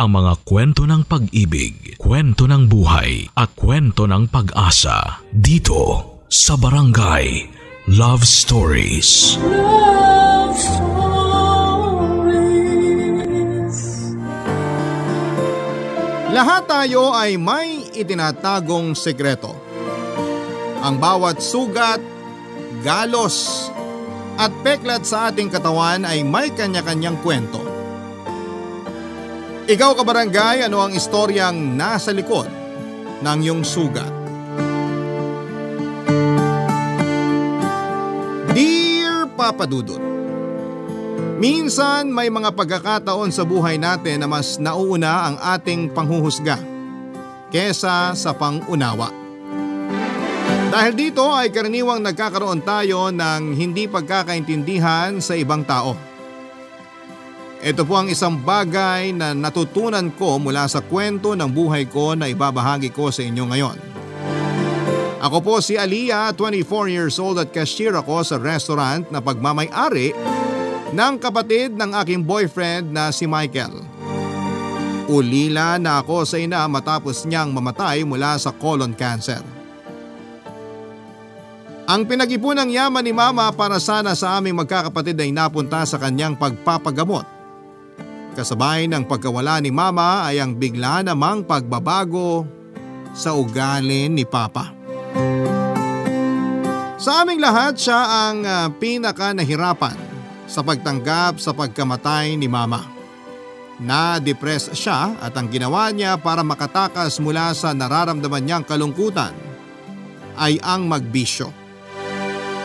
ang mga kwento ng pag-ibig, kwento ng buhay at kwento ng pag-asa dito sa Barangay Love Stories. Love Stories. Lahat tayo ay may itinatagong sekreto. Ang bawat sugat, galos at peklat sa ating katawan ay may kanya-kanyang kwento. Ikaw kabarangay, ano ang istoryang nasa likod ng iyong sugat? Dear Papa Dudut, minsan may mga pagkakataon sa buhay natin na mas nauuna ang ating panghuhusga kesa sa pangunawa. Dahil dito ay karaniwang nagkakaroon tayo ng hindi pagkakaintindihan sa ibang tao. Ito po ang isang bagay na natutunan ko mula sa kwento ng buhay ko na ibabahagi ko sa inyo ngayon. Ako po si Aliyah, 24 years old at cashier ako sa restaurant na pagmamay-ari ng kapatid ng aking boyfriend na si Michael. Ulila na ako sa ina matapos niyang mamatay mula sa colon cancer. Ang pinag-ipunang yaman ni Mama para sana sa aming magkakapatid ay napunta sa kanyang pagpapagamot. Kasabay ng pagkawala ni Mama ay ang bigla namang pagbabago sa ugali ni Papa. Sa aming lahat siya ang pinaka nahirapan sa pagtanggap sa pagkamatay ni Mama. Na-depress siya at ang ginawa niya para makatakas mula sa nararamdaman niyang kalungkutan ay ang magbisyo.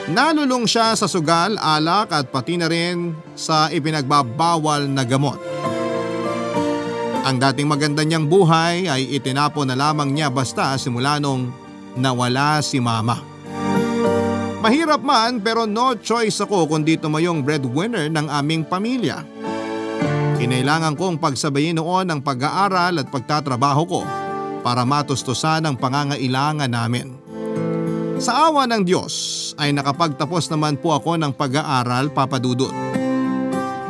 Nalulong siya sa sugal, alak at pati na rin sa ipinagbabawal na gamot. Ang dating maganda niyang buhay ay itinapon na lamang niya basta simula nung nawala si Mama. Mahirap man pero no choice ako kundi tumayong breadwinner ng aming pamilya. Kinailangan kong pagsabayin noon ang pag-aaral at pagtatrabaho ko para matustusan ang pangangailangan namin. Sa awa ng Diyos ay nakapagtapos naman po ako ng pag-aaral, Papa Dudut.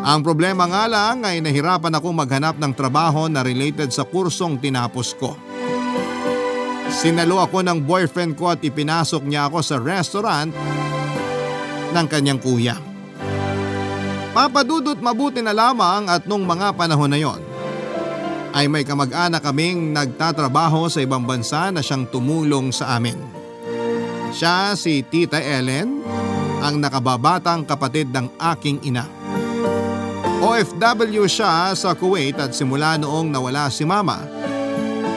Ang problema nga lang ay nahirapan akong maghanap ng trabaho na related sa kursong tinapos ko. Sinalo ako ng boyfriend ko at ipinasok niya ako sa restaurant ng kanyang kuya. Papa Dudut, mabuti na lamang at nung mga panahon na yon ay may kamag-anak kaming nagtatrabaho sa ibang bansa na siyang tumulong sa amin. Siya si Tita Ellen, ang nakababatang kapatid ng aking ina. OFW siya sa Kuwait at simula noong nawala si Mama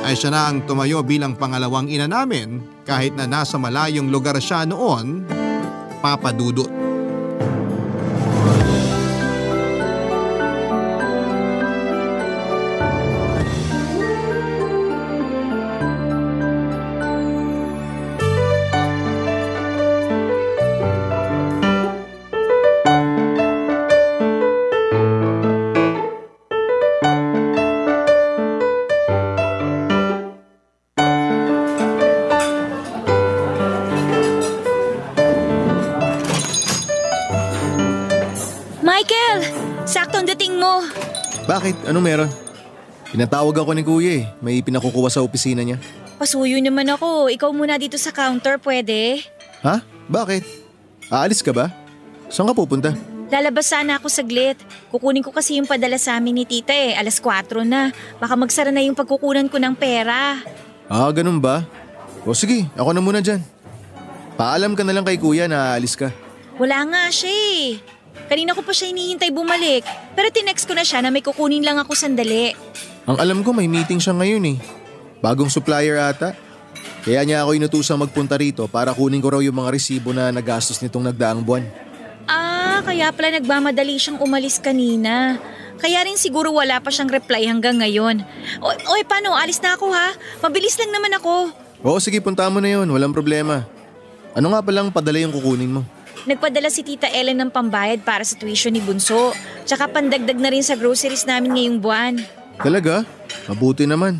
ay siya na ang tumayo bilang pangalawang ina namin kahit na nasa malayong lugar siya noon, Papa Dudut. Bakit? Anong meron? Pinatawag ako ni Kuya eh. May pinakukuha sa opisina niya. Pasuyo naman ako. Ikaw muna dito sa counter, pwede? Ha? Bakit? Aalis ka ba? Saan ka pupunta? Lalabas sana ako saglit. Kukunin ko kasi yung padala sa amin ni tita eh. 4:00 na. Baka magsara na yung pagkukunan ko ng pera. Ah, ganun ba? O sige, ako na muna dyan. Paalam ka na lang kay Kuya na aalis ka. Wala nga siya eh. Kanina ko pa siya hinihintay bumalik. Pero tinext ko na siya na may kukunin lang ako sandali. Ang alam ko may meeting siya ngayon eh. Bagong supplier ata. Kaya niya ako inutusang magpunta rito para kunin ko raw yung mga resibo na nagastos nitong nagdaang buwan. Ah, kaya pala nagmamadali siyang umalis kanina. Kaya rin siguro wala pa siyang reply hanggang ngayon. Oy, paano? Alis na ako ha? Mabilis lang naman ako. Oo, sige, punta mo na yun. Walang problema. Ano nga palang padala yung kukunin mo? Nagpadala si Tita Ellen ng pambayad para sa tuition ni Bunso. Tsaka pandagdag na rin sa groceries namin ngayong buwan. Talaga? Mabuti naman.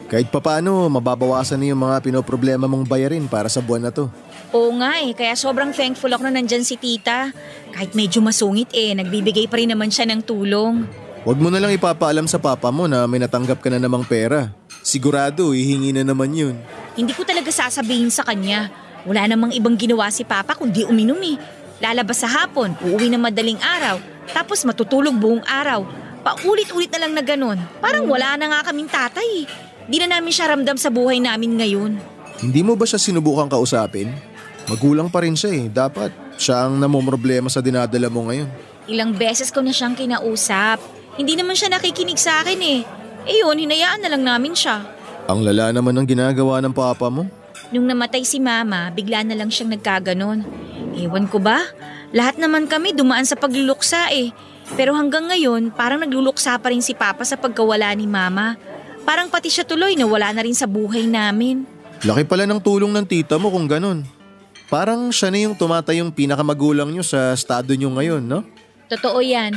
Kahit papaano, mababawasan na yung mga pinoproblema mong bayarin para sa buwan na to. Oo nga eh, kaya sobrang thankful ako na nandyan si Tita. Kahit medyo masungit nagbibigay pa rin naman siya ng tulong. Huwag mo na lang ipapaalam sa papa mo na may natanggap ka na namang pera. Sigurado, hihingi na naman yun. Hindi ko talaga sasabihin sa kanya. Wala namang ibang ginawa si Papa kundi uminom eh. Lalabas sa hapon, uuwi ng madaling araw, tapos matutulog buong araw. Paulit-ulit na lang na ganun. Parang wala na nga kaming tatay eh. Di na namin siya ramdam sa buhay namin ngayon. Hindi mo ba siya sinubukang kausapin? Magulang pa rin siya eh. Dapat siya ang namomroblema sa dinadala mo ngayon. Ilang beses ko na siyang kinausap. Hindi naman siya nakikinig sa akin eh. Yun, hinayaan na lang namin siya. Ang lala naman ng ginagawa ng papa mo. Nung namatay si Mama, bigla na lang siyang nagkaganon. Ewan ko ba? Lahat naman kami dumaan sa pagluluksa eh. Pero hanggang ngayon, parang nagluluksa pa rin si Papa sa pagkawala ni Mama. Parang pati siya tuloy na wala na rin sa buhay namin. Laki pala ng tulong ng tita mo kung ganun. Parang siya na yung tumatayong pinakamagulang nyo sa estado nyo ngayon, no? Totoo yan.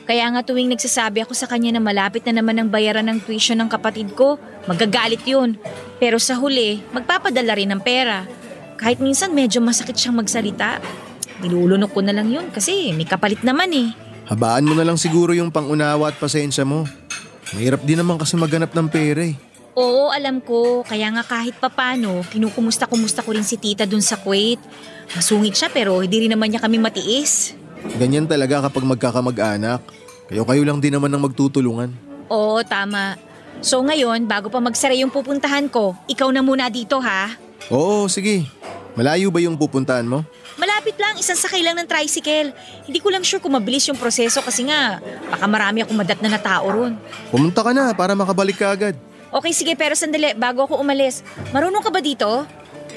Kaya nga tuwing nagsasabi ako sa kanya na malapit na naman ang bayaran ng tuition ng kapatid ko, magagalit yun. Pero sa huli, magpapadala rin ng pera. Kahit minsan medyo masakit siyang magsalita. Nilulunok ko na lang yun kasi may kapalit naman eh. Habaan mo na lang siguro yung pangunawa at pasensya mo. Mahirap din naman kasi maghanap ng pera eh. Oo, alam ko. Kaya nga kahit papano, kinukumusta-kumusta ko rin si tita dun sa Kuwait. Masungit siya pero hindi rin naman niya kami matiis. Ganyan talaga kapag magkakamag-anak. Kayo lang din naman ang magtutulungan. Oo, tama. So ngayon, bago pa magsara yung pupuntahan ko, ikaw na muna dito ha? Oo, sige. Malayo ba yung pupuntahan mo? Malapit lang, isang sakay lang ng tricycle. Hindi ko lang sure kung mabilis yung proseso kasi nga, baka marami akong madatnan na tao ron. Pumunta ka na para makabalik ka agad. Okay, sige, pero sandali, bago ako umalis. Marunong ka ba dito?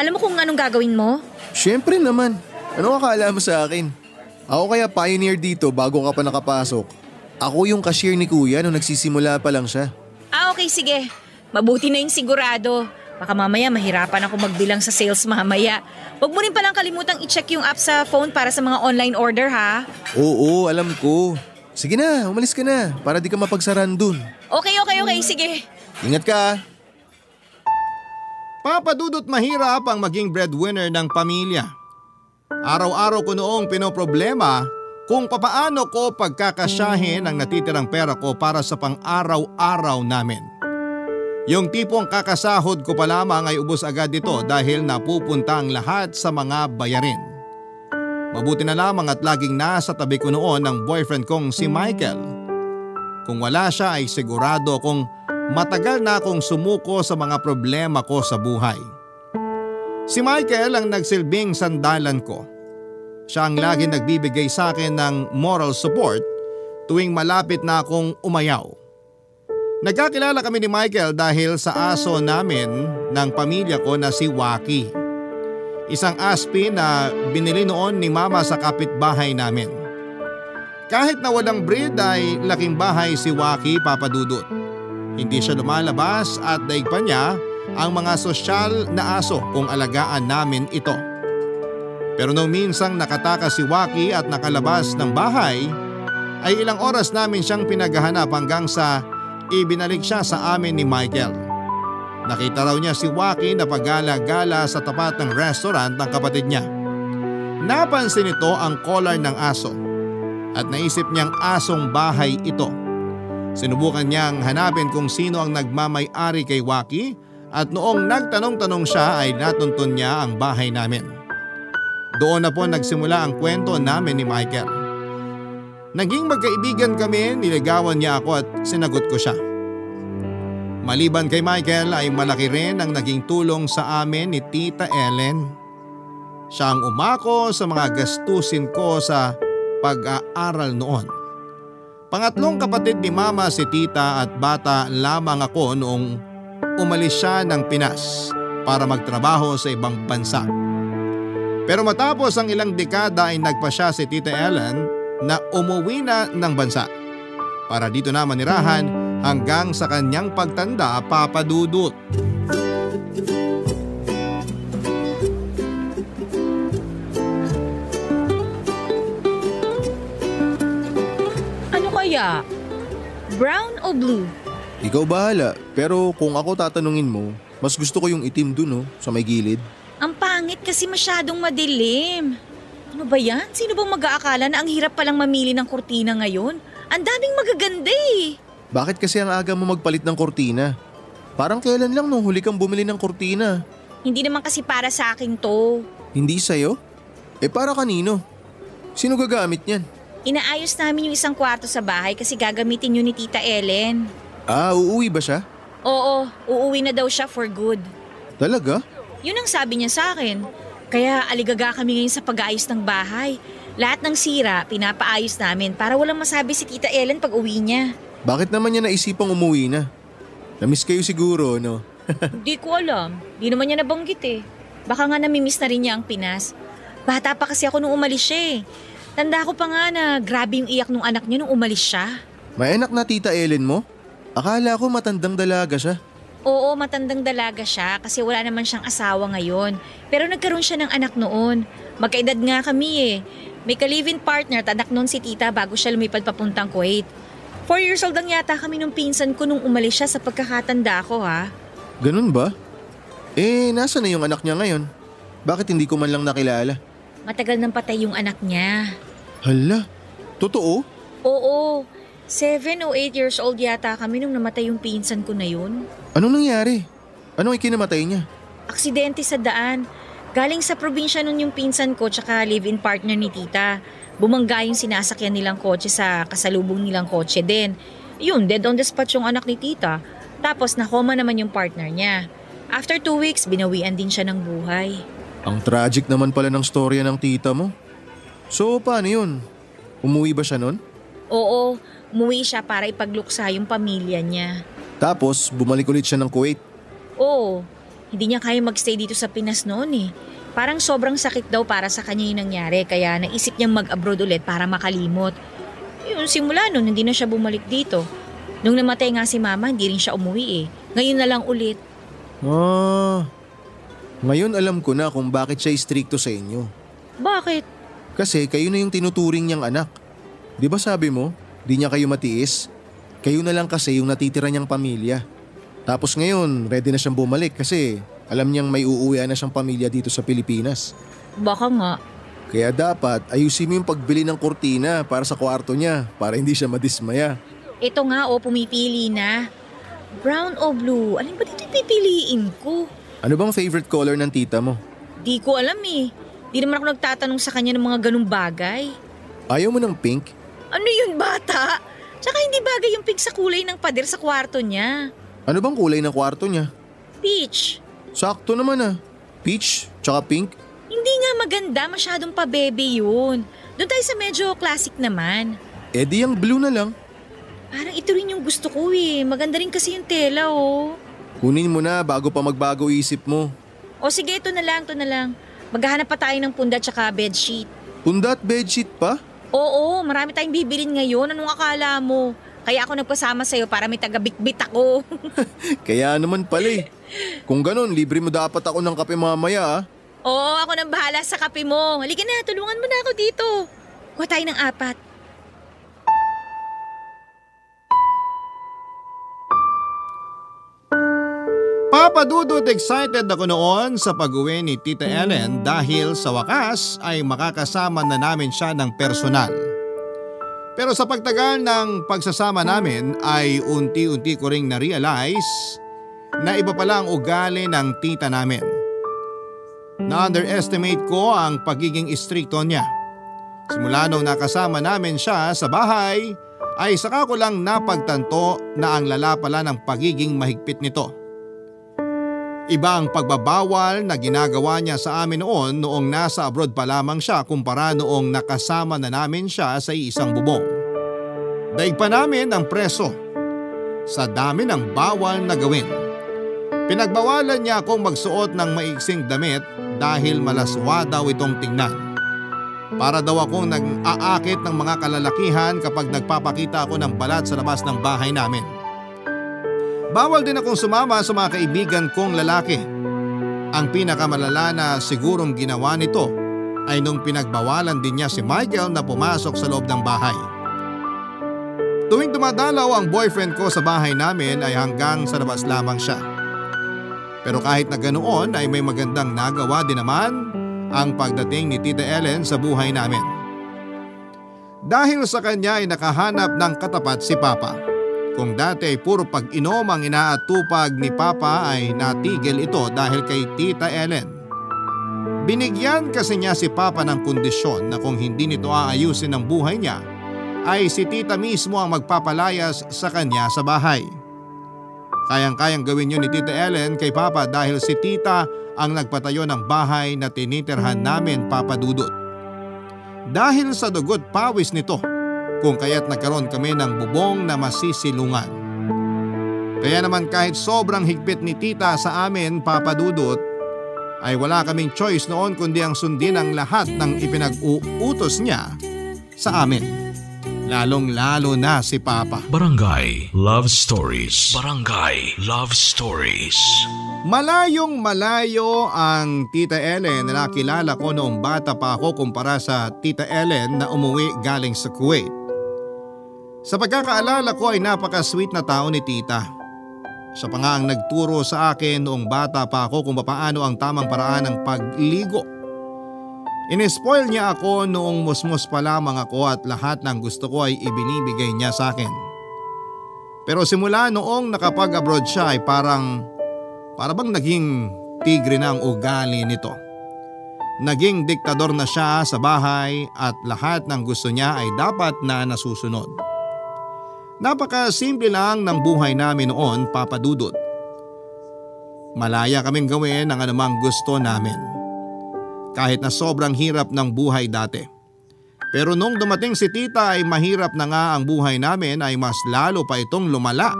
Alam mo kung anong gagawin mo? Siyempre naman. Ano akala mo sa akin? Ako kaya pioneer dito bago ka pa nakapasok. Ako yung cashier ni kuya nung nagsisimula pa lang siya. Okay, sige. Mabuti na yung sigurado. Baka mamaya mahirapan ako magbilang sa sales mamaya. Huwag mo rin palang kalimutang i-check yung app sa phone para sa mga online order ha. Oo, alam ko. Sige na, umalis ka na para di ka mapagsaran dun. Okay, sige. Ingat ka. Papadudot mahirap ang maging breadwinner ng pamilya. Araw-araw ko noong pinoproblema kung papaano ko pagkakasyahin ang natitirang pera ko para sa pang-araw-araw namin. Yung tipong kakasahod ko pa lamang ay ubos agad ito dahil napupunta ang lahat sa mga bayarin. Mabuti na lamang at laging nasa tabi ko noon ang boyfriend kong si Michael. Kung wala siya ay sigurado kung matagal na akong sumuko sa mga problema ko sa buhay. Si Michael ang nagsilbing sandalan ko. Siya ang laging nagbibigay sa akin ng moral support tuwing malapit na akong umayaw. Nagkakilala kami ni Michael dahil sa aso namin ng pamilya ko na si Waki. Isang aspi na binili noon ni Mama sa kapitbahay namin. Kahit na walang breed ay laking bahay si Waki, Papadudot. Hindi siya lumalabas at daig pa niya ang mga sosyal na aso kung alagaan namin ito. Pero nung minsang nakatakas si Waki at nakalabas ng bahay, ay ilang oras namin siyang pinaghahanap hanggang sa ibinalik siya sa amin ni Michael. Nakita raw niya si Waki na paggala-gala sa tapat ng restaurant ng kapatid niya. Napansin nito ang collar ng aso at naisip niyang asong bahay ito. Sinubukan niyang hanapin kung sino ang nagmamay-ari kay Waki at noong nagtanong-tanong siya ay natuntun niya ang bahay namin. Doon na po nagsimula ang kwento namin ni Michael. Naging magkaibigan kami, niligawan niya ako at sinagot ko siya. Maliban kay Michael ay malaki rin ang naging tulong sa amin ni Tita Ellen. Siya ang umako sa mga gastusin ko sa pag-aaral noon. Pangatlong kapatid ni Mama si Tita at bata lamang ako noong umalis siya ng Pinas para magtrabaho sa ibang bansa. Pero matapos ang ilang dekada ay nagpa siya si Tita Ellen na umuwi na ng bansa para dito na manirahan hanggang sa kanyang pagtanda, Papadudot. Ano kaya? Brown o blue? Ikaw bahala, pero kung ako tatanungin mo, mas gusto ko yung itim dun sa may gilid. Ang pangit kasi masyadong madilim. Ano ba yan? Sino bang mag-aakala na ang hirap palang mamili ng kurtina ngayon? Ang daming magaganda eh. Bakit kasi ang aga mo magpalit ng kortina? Parang kailan lang nung huli kang bumili ng kortina? Hindi naman kasi para sa akin to. Hindi sa'yo? Para kanino? Sino gagamit niyan? Inaayos namin yung isang kwarto sa bahay kasi gagamitin yun ni Tita Ellen. Uuwi ba siya? Oo, uuwi na daw siya for good. Talaga? Yun ang sabi niya sa akin. Kaya aligaga kami ngayon sa pag-aayos ng bahay. Lahat ng sira, pinapaayos namin para walang masabi si Tita Ellen pag uwi niya. Bakit naman niya naisipang umuwi na? Namiss kayo siguro, no? Di ko alam. Di naman niya nabanggit eh. Baka nga namimiss na rin niya ang Pinas. Bata pa kasi ako nung umalis siya eh. Tanda ko pa nga na grabe yung iyak nung anak niya nung umalis siya. May anak na Tita Ellen mo? Akala ko matandang dalaga siya. Oo, matandang dalaga siya kasi wala naman siyang asawa ngayon. Pero nagkaroon siya ng anak noon. Magkaedad nga kami eh. May ka-live-in partner at anak noon si Tita bago siya lumipad papuntang Kuwait. 4 years old ang yata kami nung pinsan ko nung umalis siya sa pagkakatanda ko ha. Ganun ba? Nasa na yung anak niya ngayon? Bakit hindi ko man lang nakilala? Matagal nang patay yung anak niya. Hala, totoo? Oo, 7 o 8 years old yata kami nung namatay yung pinsan ko na yun. Anong nangyari? Anong ikinamatay niya? Aksidente sa daan. Galing sa probinsya nun yung pinsan ko tsaka live-in partner ni Tita. Bumangga yung sinasakyan nilang kotse sa kasalubong nilang kotse din. Yun, dead on the spot yung anak ni Tita. Tapos nakoma naman yung partner niya. After 2 weeks, binawian din siya ng buhay. Ang tragic naman pala ng storya ng tita mo. So, paano yun? Umuwi ba siya nun? Oo, umuwi siya para ipagluksa yung pamilya niya. Tapos, bumalik ulit siya ng Kuwait. Oo, hindi niya kaya magstay dito sa Pinas noon eh. Parang sobrang sakit daw para sa kanya yung nangyari kaya naisip niyang mag-abroad ulit para makalimot. Yun, simula nun hindi na siya bumalik dito. Nung namatay nga si Mama, hindi rin siya umuwi eh. Ngayon na lang ulit. Ngayon alam ko na kung bakit siya istrikto sa inyo. Bakit? Kasi kayo na yung tinuturing niyang anak. Di ba sabi mo, di niya kayo matiis? Kayo na lang kasi yung natitira niyang pamilya. Tapos ngayon, ready na siyang bumalik kasi alam niyang may uuwian na siyang pamilya dito sa Pilipinas. Baka nga. Kaya dapat ayusin mo yung pagbili ng kortina para sa kwarto niya para hindi siya madismaya. Ito nga pumipili na. Brown o blue? Alin ba dito pipiliin ko? Ano bang favorite color ng tita mo? Di ko alam eh. Di naman ako nagtatanong sa kanya ng mga ganung bagay. Ayaw mo ng pink? Ano yun bata? Tsaka hindi bagay yung pink sa kulay ng pader sa kwarto niya. Ano bang kulay ng kwarto niya? Peach. Sakto naman ah. Peach, tsaka pink. Hindi nga maganda, masyadong pa-bebe yun. Doon tayo sa medyo classic naman. Di yung blue na lang. Parang ito rin yung gusto ko eh. Maganda rin kasi yung tela oh. Kunin mo na bago pa magbago isip mo. O sige, ito na lang. Maghahanap pa tayo ng punda tsaka bedsheet. Punda at bedsheet pa? Oo, marami tayong bibilin ngayon. Anong akala mo? Kaya ako nagpasama sa'yo para may taga-bikbit ako. Kaya naman pala eh. Kung ganun, libre mo dapat ako ng kape mamaya ah. Oo, ako nang bahala sa kape mo. Halika na, tulungan mo na ako dito. Kuha tayo ng 4. Papadudot excited ako noon sa pag-uwi ni Tita Ellen dahil sa wakas ay makakasama na namin siya ng personal. Pero sa pagtagal ng pagsasama namin ay unti-unti ko ring na-realize na iba pala ang ugali ng tita namin. Na-underestimate ko ang pagiging istrikto niya. Simula nung nakasama namin siya sa bahay ay saka ko lang napagtanto na ang lala pala ng pagiging mahigpit nito. Iba ang pagbabawal na ginagawa niya sa amin noong nasa abroad pa lamang siya kumpara noong nakasama na namin siya sa isang bubong. Daig pa namin ang preso sa dami ng bawal na gawin. Pinagbawalan niya akong magsuot ng maiksing damit dahil malaswa daw itong tingnan. Para daw akong nag-aakit ng mga kalalakihan kapag nagpapakita ako ng balat sa labas ng bahay namin. Bawal din akong sumama sa mga kaibigan kong lalaki. Ang pinakamalala na sigurong ginawa nito ay nung pinagbawalan din niya si Michael na pumasok sa loob ng bahay. Tuwing dumadalaw ang boyfriend ko sa bahay namin ay hanggang sa labas lamang siya. Pero kahit na ganoon ay may magandang nagawa din naman ang pagdating ni Tita Ellen sa buhay namin. Dahil sa kanya ay nakahanap ng katapat si Papa. Kung dati ay puro pag-inom ang inaatupag ni Papa ay natigil ito dahil kay Tita Ellen. Binigyan kasi niya si Papa ng kondisyon na kung hindi nito aayusin ang buhay niya ay si Tita mismo ang magpapalayas sa kanya sa bahay. Kayang-kayang gawin yun ni Tita Ellen kay Papa dahil si Tita ang nagpatayo ng bahay na tinitirhan namin, Papa Dudut. Dahil sa dugot pawis nito, kung kaya't nagkaroon kami ng bubong na masisilungan. Kaya naman kahit sobrang higpit ni Tita sa amin, Papa Dudut, ay wala kaming choice noon kundi ang sundin ang lahat ng ipinag-uutos niya sa amin. Lalong-lalo na si Papa. Barangay Love Stories. Barangay Love Stories. Malayong malayo ang Tita Ellen na nakilala ko noong bata pa ako kumpara sa Tita Ellen na umuwi galing sa Kuwait. Sa pagkakaalala ko ay napaka-sweet na tao ni Tita. Siya pa nga ang nagturo sa akin noong bata pa ako kung paano ang tamang paraan ng pagligo. Inespoil niya ako noong musmus pa lamang ako at lahat ng gusto ko ay ibinibigay niya sa akin. Pero simula noong nakapag-abroad siya ay parang bang naging tigre na ang ugali nito. Naging diktador na siya sa bahay at lahat ng gusto niya ay dapat na nasusunod. Napaka-simple lang ng buhay namin noon, Papa Dudut. Malaya kaming gawin ang anumang gusto namin. Kahit na sobrang hirap ng buhay dati. Pero nung dumating si Tita ay mahirap na nga ang buhay namin ay mas lalo pa itong lumala.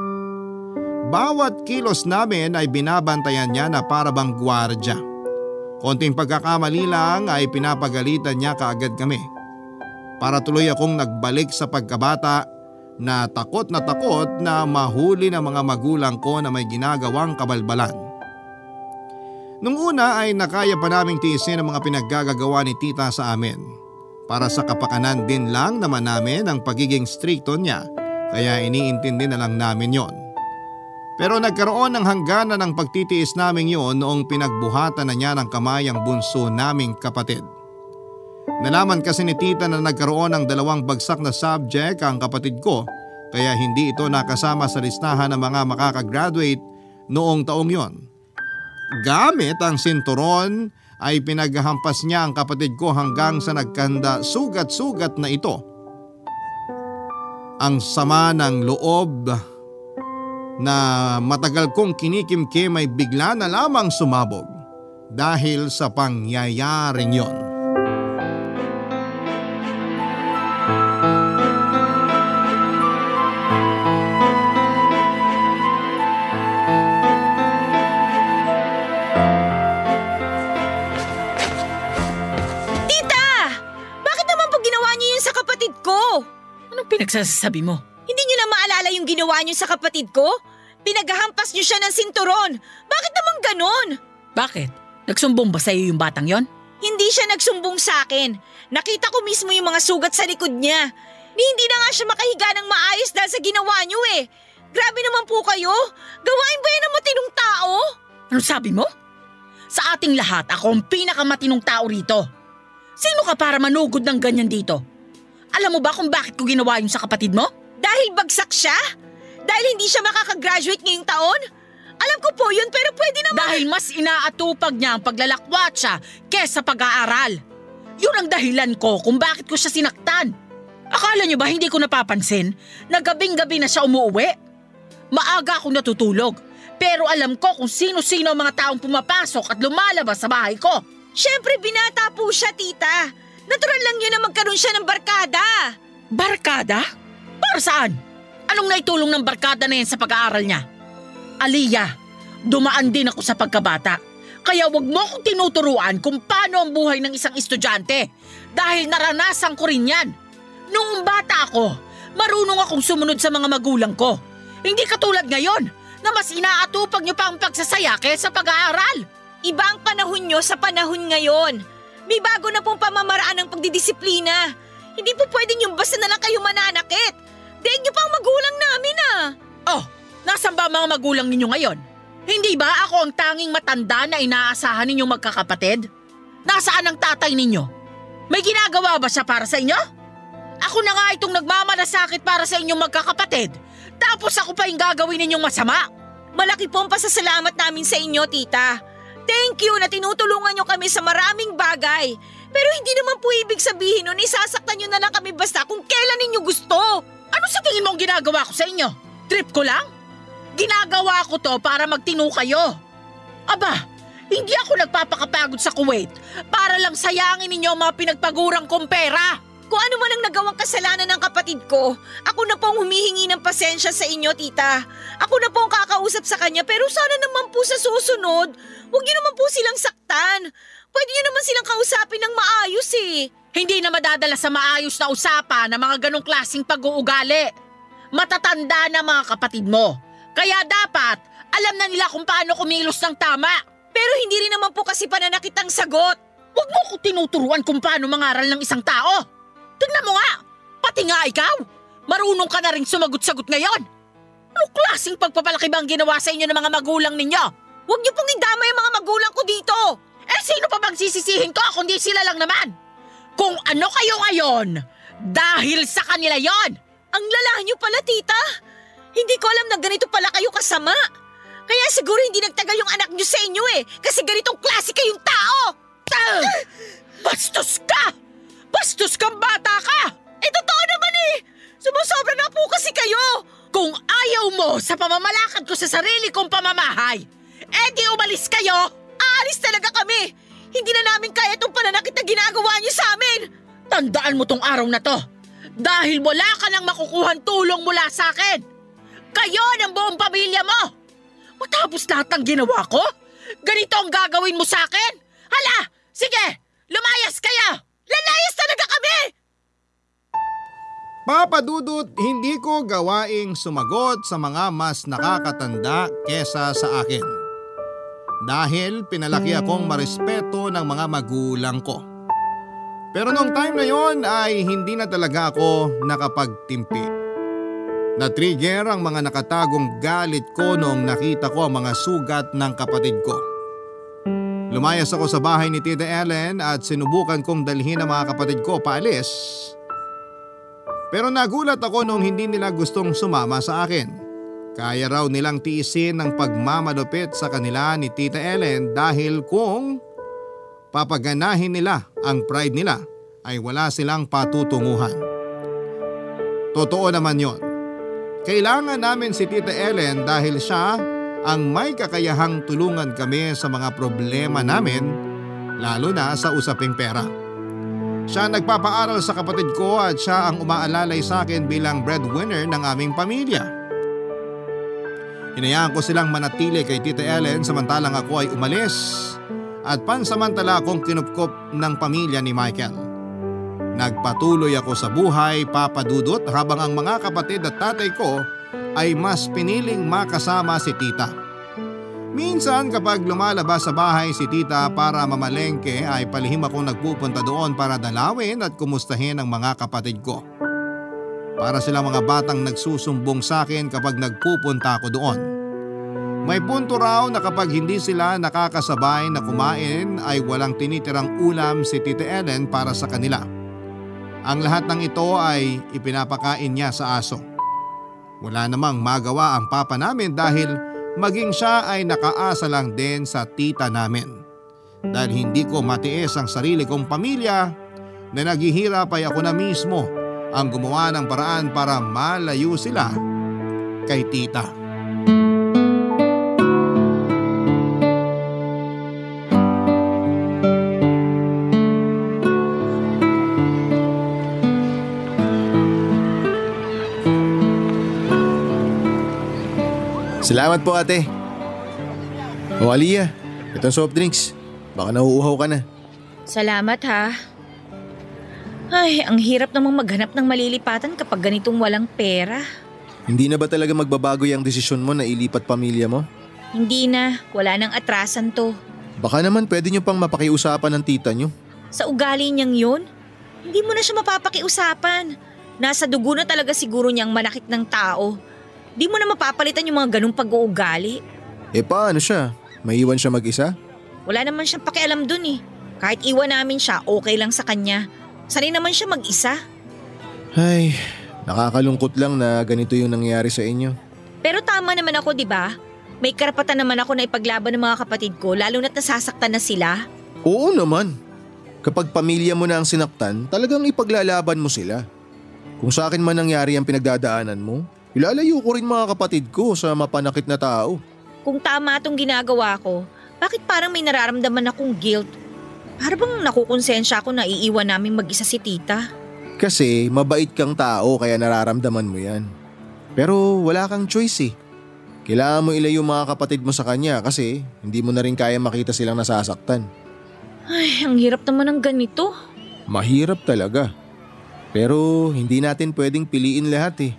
Bawat kilos namin ay binabantayan niya na para bang gwardya. Konting pagkakamali lang ay pinapagalitan niya kaagad kami. Para tuloy akong nagbalik sa pagkabata na takot na mahuli ng mga magulang ko na may ginagawang kabalbalan. Nung una ay nakaya pa naming tiisin ang mga pinaggagawa ni Tita sa amin. Para sa kapakanan din lang naman namin ang pagiging stricto niya, kaya iniintindi na lang namin yon. Pero nagkaroon ng hangganan ng pagtitiis namin yon noong pinagbuhatan na niya ng kamay ang bunso naming kapatid. Nalaman kasi ni Tita na nagkaroon ng 2 bagsak na subject ang kapatid ko, kaya hindi ito nakasama sa listahan ng mga makakagraduate noong taong yon. Gamit ang sinturon ay pinaghampas niya ang kapatid ko hanggang sa nagkanda sugat-sugat na ito. Ang sama ng loob na matagal kong kinikimkim ay bigla na lamang sumabog dahil sa pangyayaring yon. Pinagsasabi mo? Hindi niyo na maalala yung ginawa niyo sa kapatid ko? Pinaghahampas niyo siya ng sinturon. Bakit naman ganon? Bakit? Nagsumbong ba sa'yo yung batang yon? Hindi siya nagsumbong sa akin. Nakita ko mismo yung mga sugat sa likod niya. Hindi na nga siya makahiga ng maayos dahil sa ginawa niyo eh. Grabe naman po kayo. Gawain ba yan ng matinong tao? Ano sabi mo? Sa ating lahat, ako ang pinakamatinong tao rito. Sino ka para manugod ng ganyan dito? Alam mo ba kung bakit ko ginawa yun sa kapatid mo? Dahil bagsak siya? Dahil hindi siya makakagraduate ngayong taon? Alam ko po yun pero pwede naman… Dahil mas inaatupag niya ang paglalakwat siya kesa pag-aaral. Yun ang dahilan ko kung bakit ko siya sinaktan. Akala niyo ba hindi ko napapansin na gabing-gabi na siya umuwi? Maaga akong natutulog pero alam ko kung sino-sino ang mga taong pumapasok at lumalabas sa bahay ko. Siyempre binata po siya, tita. Natural lang yun na magkaroon siya ng barkada. Barkada? Para saan? Anong naitulong ng barkada na yan sa pag-aaral niya? Aliyah, dumaan din ako sa pagkabata. Kaya wag mo akong tinuturuan kung paano ang buhay ng isang estudyante. Dahil naranasan ko rin yan. Noong bata ako, marunong akong sumunod sa mga magulang ko. Hindi katulad ngayon na mas inaatupag niyo pa ang pagsasaya kaysa pag-aaral. Iba ang panahon niyo sa panahon ngayon. May bago na pong pamamaraan ng pagdidisiplina. Hindi po pwedeng yung basta na lang kayo mananakit. Daig niyo pa ang magulang namin ah. Oh, nasan ba mga magulang ninyo ngayon? Hindi ba ako ang tanging matanda na inaasahan ninyong magkakapatid? Nasaan ang tatay ninyo? May ginagawa ba siya para sa inyo? Ako na nga itong nagmamalasakit para sa inyong magkakapatid. Tapos ako pa yung gagawin ninyong masama. Malaki po ang pasasalamat namin sa inyo, tita. Thank you na tinutulungan nyo kami sa maraming bagay. Pero hindi naman po ibig sabihin nun isasaktan nyo na lang kami basta kung kailan ninyo gusto. Ano sa tingin mo ang ginagawa ko sa inyo? Trip ko lang? Ginagawa ko to para magtino kayo. Aba, hindi ako nagpapakapagod sa Kuwait para lang sayangin ninyo ang mga pinagpagurang kong pera. Kung ano man ang nagawang kasalanan ng kapatid ko, ako na po ang humihingi ng pasensya sa inyo, tita. Ako na po ang kakausap sa kanya pero sana naman po sa susunod, huwag niyo naman po silang saktan. Pwede niyo naman silang kausapin ng maayos eh. Hindi na madadala sa maayos na usapan ng mga ganong klaseng pag-uugali. Matatanda na mga kapatid mo. Kaya dapat, alam na nila kung paano kumilos ng tama. Pero hindi rin naman po kasi pananakit ang sagot. Huwag mo ko tinuturuan kung paano mangaral ng isang tao. Tingnan mo nga, pati nga ikaw. Marunong ka na rin sumagot-sagot ngayon. Ano klaseng pagpapalaki ba ang ginawa sa inyo ng mga magulang ninyo? Huwag niyo pong idama yung mga magulang ko dito. Sino pa bang sisisihin ko kundi sila lang naman? Kung ano kayo ngayon, dahil sa kanila yon. Ang lalahan niyo pala, tita. Hindi ko alam na ganito pala kayo kasama. Kaya siguro hindi nagtagal yung anak niyo sa inyo eh. Kasi ganitong klase kayong tao. Bastos ka! Bastos kang bata ka! Totoo naman eh. Sumusobra na po kasi kayo. Kung ayaw mo sa pamamalakad ko sa sarili kong pamamahay, di umalis kayo. Aalis talaga kami. Hindi na namin kaya itong pananakit na ginagawa niyo sa amin. Tandaan mo tong araw na to. Dahil wala ka nang makukuhang tulong mula sa akin. Kayo ng buong pamilya mo. Matapos lahat ng ginawa ko, ganito ang gagawin mo sa akin? Hala, sige, lumayas kayo. Lalayas talaga kami! Papa Dudut, hindi ko gawaing sumagot sa mga mas nakakatanda kesa sa akin. Dahil pinalaki akong marespeto ng mga magulang ko. Pero nung time na yon ay hindi na talaga ako nakapagtimpi. Na-trigger ang mga nakatagong galit ko noong nakita ko ang mga sugat ng kapatid ko. Lumayas ako sa bahay ni Tita Ellen at sinubukan kong dalhin ang mga kapatid ko paalis. Pero nagulat ako nung hindi nila gustong sumama sa akin. Kaya raw nilang tiisin ang pagmamalupit sa kanila ni Tita Ellen dahil kung papaganahin nila ang pride nila ay wala silang patutunguhan. Totoo naman yon. Kailangan namin si Tita Ellen dahil siya ang may kakayahang tulungan kami sa mga problema namin, lalo na sa usaping pera. Siya nagpapaaral sa kapatid ko at siya ang umaalalay sa akin bilang breadwinner ng aming pamilya. Hinayaan ko silang manatili kay Tita Ellen samantalang ako ay umalis at pansamantala akong kinupkop ng pamilya ni Michael. Nagpatuloy ako sa buhay, Papa Dudut, habang ang mga kapatid at tatay ko ay mas piniling makasama si tita. Minsan kapag lumalabas sa bahay si tita para mamalengke ay palihim akong nagpupunta doon para dalawin at kumustahin ang mga kapatid ko. Para silang mga batang nagsusumbong sa akin kapag nagpupunta ako doon. May punto raw na kapag hindi sila nakakasabay na kumain ay walang tinitirang ulam si Tita Ellen para sa kanila. Ang lahat ng ito ay ipinapakain niya sa aso. Wala namang magawa ang papa namin dahil maging siya ay nakaasa lang din sa tita namin. Dahil hindi ko matiis ang sarili kong pamilya na naghihirap ay ako na mismo ang gumawa ng paraan para malayo sila kay tita. Salamat po ate. O Aliyah, itong soft drinks. Baka nauuhaw ka na. Salamat ha. Ay, ang hirap namang maghanap ng malilipatan kapag ganitong walang pera. Hindi na ba talaga magbabago yung desisyon mo na ilipat pamilya mo? Hindi na, wala nang atrasan to. Baka naman pwede nyo pang mapakiusapan ng tita nyo. Sa ugali niyang yun, hindi mo na siya mapapakiusapan. Nasa dugo na talaga siguro niyang manakit ng tao. Di mo na mapapalitan yung mga ganung pag-uugali. Paano siya? Maiwan siya mag-isa? Wala naman siyang pakialam dun eh. Kahit iwan namin siya, okay lang sa kanya. Sanay naman siya mag-isa. Ay, nakakalungkot lang na ganito yung nangyari sa inyo. Pero tama naman ako, di ba? May karapatan naman ako na ipaglaban ng mga kapatid ko, lalo na't nasasaktan na sila. Oo naman. Kapag pamilya mo na ang sinaktan, talagang ipaglalaban mo sila. Kung sa akin man nangyari ang pinagdadaanan mo, ilalayo ko rin mga kapatid ko sa mapanakit na tao. Kung tama itong ginagawa ko, bakit parang may nararamdaman akong guilt? Para bang nakukonsensya ako na iiwan namin mag-isa si tita? Kasi mabait kang tao kaya nararamdaman mo yan. Pero wala kang choice eh. Kailangan mo ilayo mga kapatid mo sa kanya kasi hindi mo na rin kaya makita silang nasasaktan. Ay, ang hirap naman ng ganito. Mahirap talaga. Pero hindi natin pwedeng piliin lahat eh.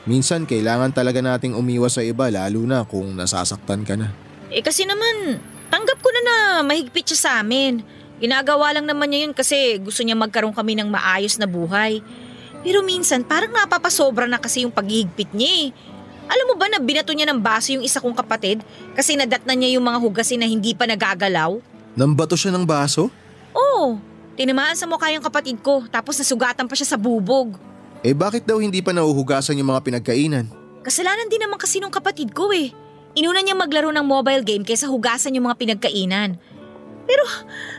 Minsan kailangan talaga nating umiwas sa iba lalo na kung nasasaktan ka na. Kasi naman, tanggap ko na mahigpit siya sa amin. Ginagawa lang naman niya yun kasi gusto niya magkaroon kami ng maayos na buhay. Pero minsan parang napapasobra na kasi yung paghihigpit niya eh. Alam mo ba na binato niya ng baso yung isa kong kapatid kasi nadatnan niya yung mga hugasin na hindi pa nagagalaw? Nambato siya ng baso? Oo, tinamaan sa mukha yung kapatid ko tapos nasugatan pa siya sa bubog. Bakit daw hindi pa nauhugasan yung mga pinagkainan? Kasalanan din naman kasi nung kapatid ko eh. Inuna niya maglaro ng mobile game kaysa hugasan yung mga pinagkainan. Pero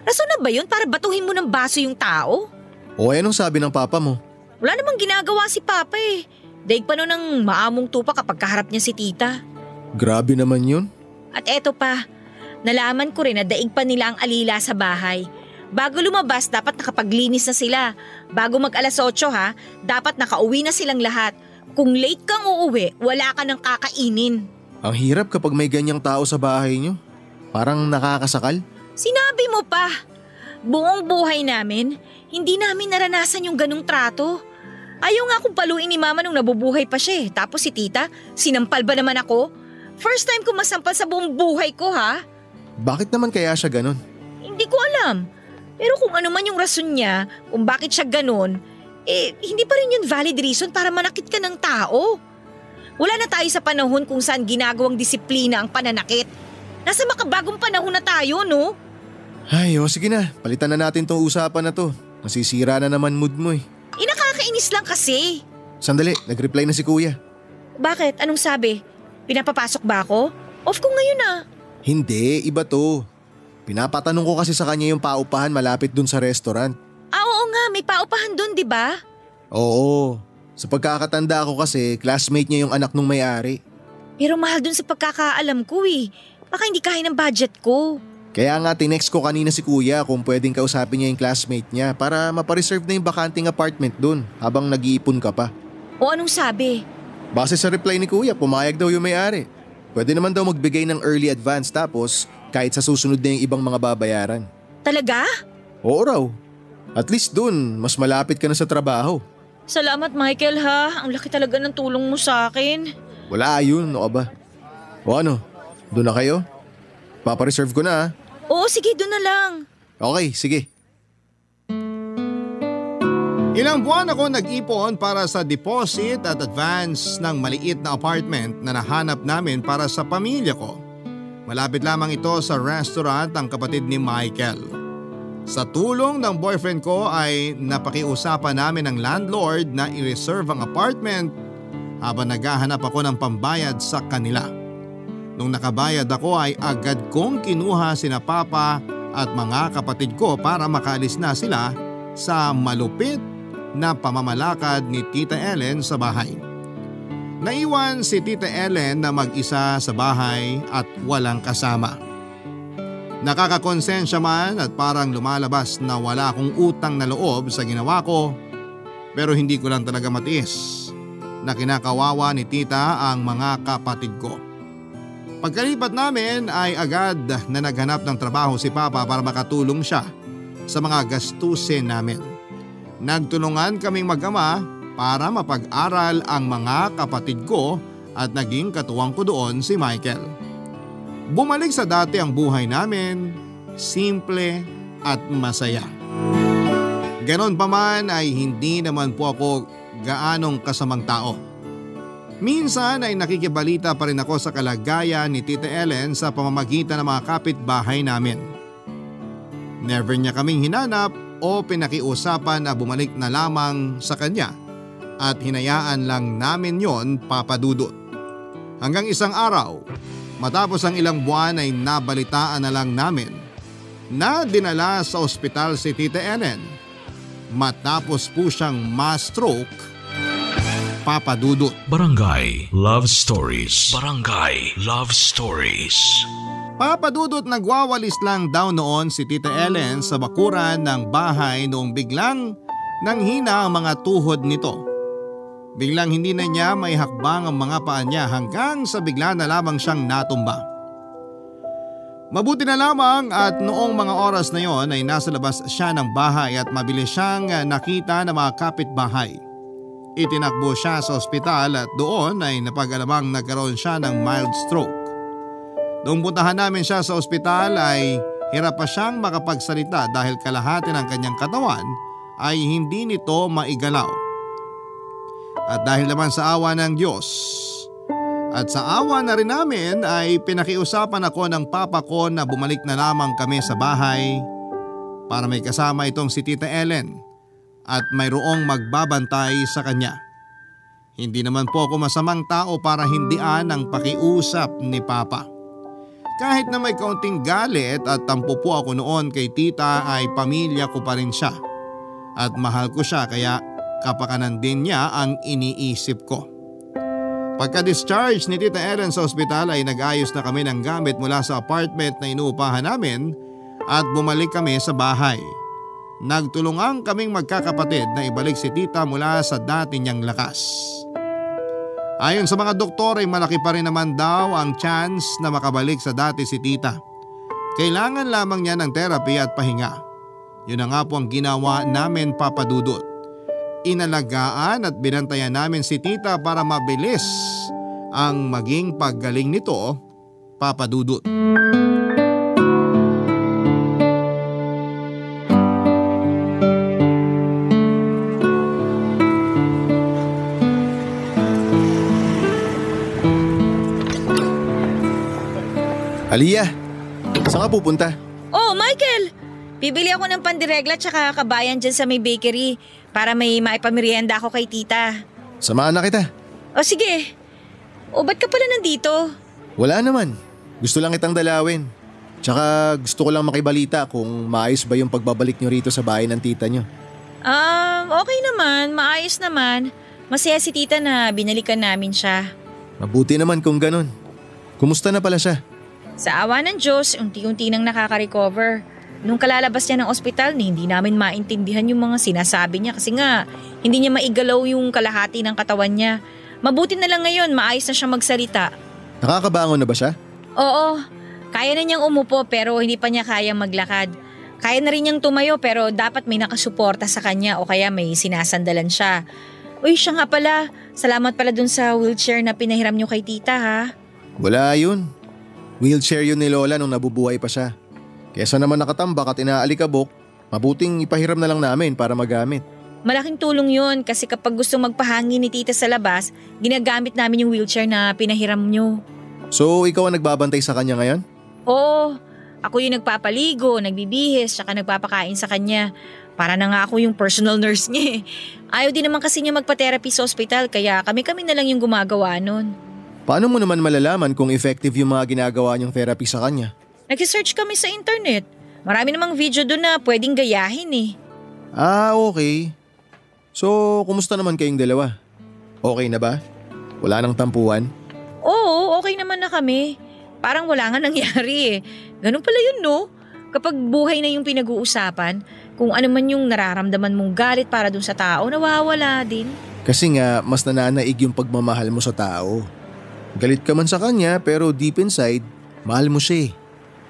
rason na ba yun para batuhin mo ng baso yung tao? Anong sabi ng papa mo? Wala namang ginagawa si papa eh. Daig pa nun ng maamong tupa kapag kaharap niya si tita. Grabe naman yun. At eto pa, nalaman ko rin na daig pa nila ang alila sa bahay. Bago lumabas, dapat nakapaglinis na sila. Bago mag alas 8 ha, dapat nakauwi na silang lahat. Kung late kang uuwi, wala ka nang kakainin. Ang hirap kapag may ganyang tao sa bahay nyo. Parang nakakasakal. Sinabi mo pa, buong buhay namin, hindi namin naranasan yung ganung trato. Ayaw nga akong paluin ni mama nung nabubuhay pa siya eh. Tapos si tita, sinampal ba naman ako? First time ko masampal sa buong buhay ko ha? Bakit naman kaya siya ganon? Hindi ko alam. Pero kung ano man yung rason niya, kung bakit siya ganon, hindi pa rin yun valid reason para manakit ka ng tao. Wala na tayo sa panahon kung saan ginagawang disiplina ang pananakit. Nasa makabagong panahon na tayo, no? Ay, sige na. Palitan na natin tong usapan na to. Nasisira na naman mood mo eh. Nakakainis lang kasi. Sandali, nag-reply na si kuya. Bakit? Anong sabi? Pinapapasok ba ako? Off ko ngayon ah. Hindi, iba to. Pinapatanong ko kasi sa kanya yung paupahan malapit dun sa restaurant. Oo nga, may paupahan dun, di ba? Oo. Sa pagkakatanda ko kasi, classmate niya yung anak nung may-ari. Pero mahal dun sa pagkakaalam ko eh. Baka hindi kaya ng budget ko. Kaya nga tinext ko kanina si kuya kung pwedeng kausapin niya yung classmate niya para mapareserve na yung bakanting apartment dun habang nag-iipon ka pa. O anong sabi? Base sa reply ni kuya, pumayag daw yung may-ari. Pwede naman daw magbigay ng early advance tapos kahit sa susunod na yung ibang mga babayaran. Talaga? Oo raw. At least dun, mas malapit ka na sa trabaho. Salamat Michael ha, ang laki talaga ng tulong mo sa akin. Wala yun, ano ka ba? O ano, doon na kayo? Papareserve ko na. Oo sige, doon na lang. Okay, sige. Ilang buwan ako nag-ipon para sa deposit at advance ng maliit na apartment na nahanap namin para sa pamilya ko. Malapit lamang ito sa restaurant ang kapatid ni Michael. Sa tulong ng boyfriend ko ay napakiusapan namin ng landlord na i-reserve ang apartment habang naghahanap ako ng pambayad sa kanila. Nung nakabayad ako ay agad kong kinuha sina papa at mga kapatid ko para makaalis na sila sa malupit na pamamalakad ni Tita Ellen sa bahay. Naiwan si Tita Ellen na mag-isa sa bahay at walang kasama. Nakakakonsensya man at parang lumalabas na wala akong utang na loob sa ginawa ko, pero hindi ko lang talaga matiis na kinakawawa ni Tita ang mga kapatid ko. Pagkalipat namin ay agad na naghanap ng trabaho si Papa para makatulong siya sa mga gastusin namin. Nagtulungan kaming mag-ama para mapag-aral ang mga kapatid ko at naging katuwang ko doon si Michael. Bumalik sa dati ang buhay namin, simple at masaya. Ganon pa man ay hindi naman po ako gaanong kasamang tao. Minsan ay nakikibalita pa rin ako sa kalagayan ni Tita Ellen sa pamamagitan ng mga kapitbahay namin. Never niya kaming hinanap o pinakiusapan na bumalik na lamang sa kanya at hinayaan lang namin yon, Papa Dudut. Hanggang isang araw, matapos ang ilang buwan ay nabalitaan na lang namin na dinala sa ospital si Tita Ellen matapos po siyang ma-stroke, Papa Dudut. Barangay Love Stories. Barangay Love Stories. Papa Dudut, nagwawalis lang daw noon si Tita Ellen sa bakuran ng bahay noong biglang nanghina ang mga tuhod nito. Biglang hindi na niya may hakbang ang mga paa niya hanggang sa bigla na lamang siyang natumba. Mabuti na lamang at noong mga oras na yon ay nasa labas siya ng bahay at mabilis siyang nakita ng mga kapitbahay. Itinakbo siya sa ospital at doon ay napag-alamang nagkaroon siya ng mild stroke. Noong puntahan namin siya sa ospital ay hirap pa siyang makapagsalita dahil kalahati ng kanyang katawan ay hindi nito maigalaw. At dahil naman sa awa ng Diyos at sa awa na rin namin ay pinakiusapan ako ng papa ko na bumalik na lamang kami sa bahay para may kasama itong si Tita Ellen at mayroong magbabantay sa kanya. Hindi naman po ako masamang tao para hindian ang pakiusap ni Papa. Kahit na may kaunting galit at tampo po ako noon kay Tita ay pamilya ko pa rin siya at mahal ko siya kaya kapakanan din niya ang iniisip ko. Pagka-discharge ni Tita Ellen sa ospital ay nag-ayos na kami ng gamit mula sa apartment na inuupahan namin at bumalik kami sa bahay. Nagtulungan kaming magkakapatid na ibalik si Tita mula sa dati niyang lakas. Ayon sa mga doktor ay malaki pa rin naman daw ang chance na makabalik sa dati si Tita. Kailangan lamang niya ng therapy at pahinga. Yun na nga po ang ginawa namin, Papa Dudut. Inalagaan at binantayan namin si Tita para mabilis ang maging paggaling nito, Papa Dudut. Aliyah, saan ka pupunta? Oh, Michael! Bibili ako ng pandiregla tsaka kabayan dyan sa may bakery para may maipamerienda ako kay Tita. Samahan na kita. O sige. O ba't ka pala nandito? Wala naman. Gusto lang kitang dalawin. Tsaka gusto ko lang makibalita kung maayos ba yung pagbabalik nyo rito sa bahay ng tita nyo. Okay naman. Maayos naman. Masaya si Tita na binalikan namin siya. Mabuti naman kung ganun. Kumusta na pala siya? Sa awa ng Diyos, unti-unti nang nakaka-recover. Nung kalalabas niya ng ospital, hindi namin maintindihan yung mga sinasabi niya kasi nga hindi niya maigalaw yung kalahati ng katawan niya. Mabuti na lang ngayon, maayos na siya magsalita. Nakakabangon na ba siya? Oo, kaya na niyang umupo pero hindi pa niya kayang maglakad. Kaya na rin niyang tumayo pero dapat may nakasuporta sa kanya o kaya may sinasandalan siya. Uy, siya nga pala, salamat pala dun sa wheelchair na pinahiram niyo kay Tita ha. Wala yun. Wheelchair yun ni Lola nung nabubuhay pa siya. Kesa naman nakatambak at inaalikabok, mabuting ipahiram na lang namin para magamit. Malaking tulong yun kasi kapag gusto magpahangin ni Tita sa labas, ginagamit namin yung wheelchair na pinahiram nyo. So ikaw ang nagbabantay sa kanya ngayon? Oo, ako yung nagpapaligo, nagbibihis, saka nagpapakain sa kanya. Para na nga ako yung personal nurse niya eh. Ayaw din naman kasi niya magpa-therapy sa ospital kaya kami-kami na lang yung gumagawa nun. Paano mo naman malalaman kung effective yung mga ginagawa niyong therapy sa kanya? Nag-search kami sa internet. Marami namang video doon na pwedeng gayahin eh. Okay. So, kumusta naman kayong dalawa? Okay na ba? Wala nang tampuhan? Oo, okay naman na kami. Parang wala nga nangyari eh. Ganun pala yun no? Kapag buhay na yung pinag-uusapan, kung ano man yung nararamdaman mong galit para dun sa tao, nawawala din. Kasi nga, mas nananaig yung pagmamahal mo sa tao. Galit ka man sa kanya pero deep inside, mahal mo siya eh.